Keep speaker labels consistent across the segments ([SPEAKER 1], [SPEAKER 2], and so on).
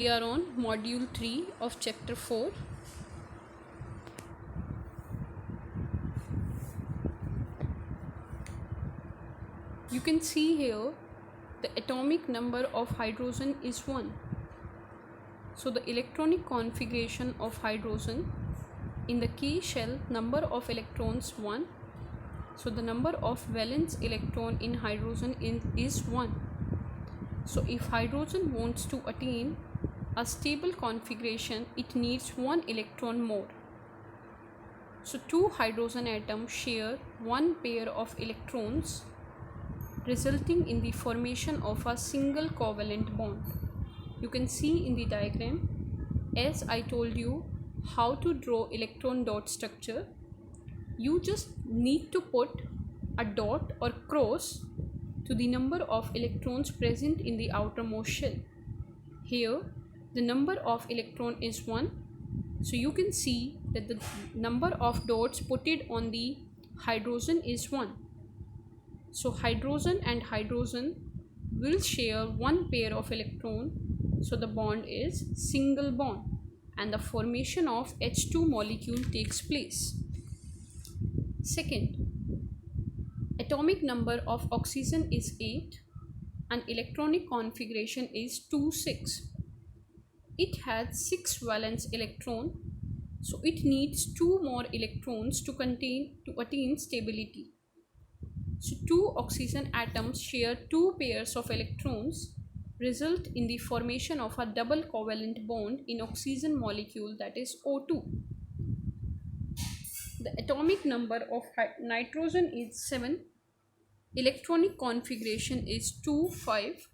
[SPEAKER 1] We are on module 3 of chapter 4. You can see here the atomic number of hydrogen is 1. So the electronic configuration of hydrogen in the K shell, number of electrons 1. So the number of valence electron in hydrogen is 1. So if hydrogen wants to attain a stable configuration, it needs 1 electron more. So two hydrogen atoms share one pair of electrons, resulting in the formation of a single covalent bond. You can see in the diagram, as I told you how to draw electron dot structure, you just need to put a dot or cross to the number of electrons present in the outermost shell. Here the number of electron is 1, so you can see that the number of dots putted on the hydrogen is 1. So hydrogen and hydrogen will share one pair of electron, so the bond is single bond and the formation of H2 molecule takes place. Second, atomic number of oxygen is 8 and electronic configuration is 2,6. It has 6 valence electron, so it needs 2 more electrons to attain stability. So two oxygen atoms share 2 pairs of electrons, result in the formation of a double covalent bond in oxygen molecule, that is O2. The atomic number of nitrogen is 7. Electronic configuration is 2, 5.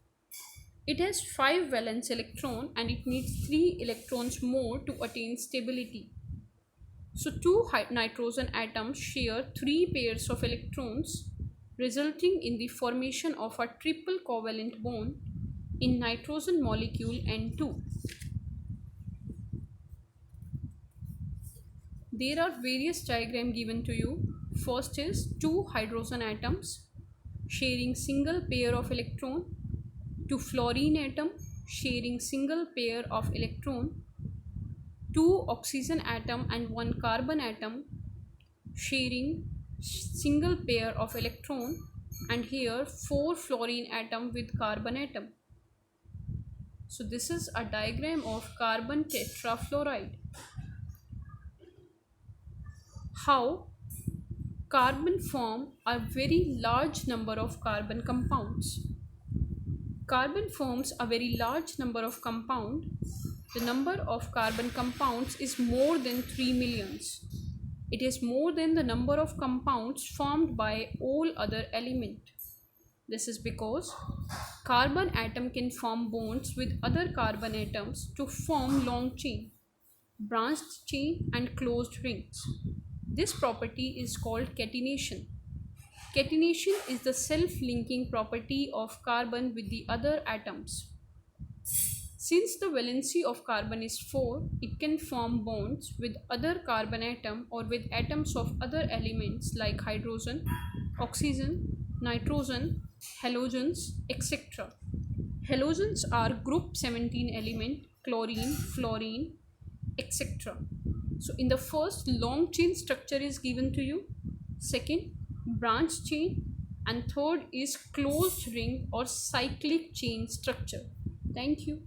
[SPEAKER 1] It has 5 valence electron and it needs 3 electrons more to attain stability. So two nitrogen atoms share 3 pairs of electrons, resulting in the formation of a triple covalent bond in nitrogen molecule N2. There are various diagrams given to you. First is 2 hydrogen atoms sharing single pair of electron, 2 fluorine atom sharing single pair of electron, 2 oxygen atom and 1 carbon atom sharing single pair of electron, and here 4 fluorine atom with carbon atom. So this is a diagram of carbon tetrafluoride. How carbon form a very large number of carbon compounds. Carbon forms a very large number of compounds. The number of carbon compounds is more than 3 millions. It is more than the number of compounds formed by all other elements. This is because carbon atom can form bonds with other carbon atoms to form long chain, branched chain and closed rings. This property is called catenation. Catenation is the self-linking property of carbon with the other atoms. Since the valency of carbon is 4, it can form bonds with other carbon atom or with atoms of other elements like hydrogen, oxygen, nitrogen, halogens, etc. Halogens are group 17 element, chlorine, fluorine, etc. So in the first, long chain structure is given to you. Second, branch chain, and third is closed ring or cyclic chain structure. Thank you.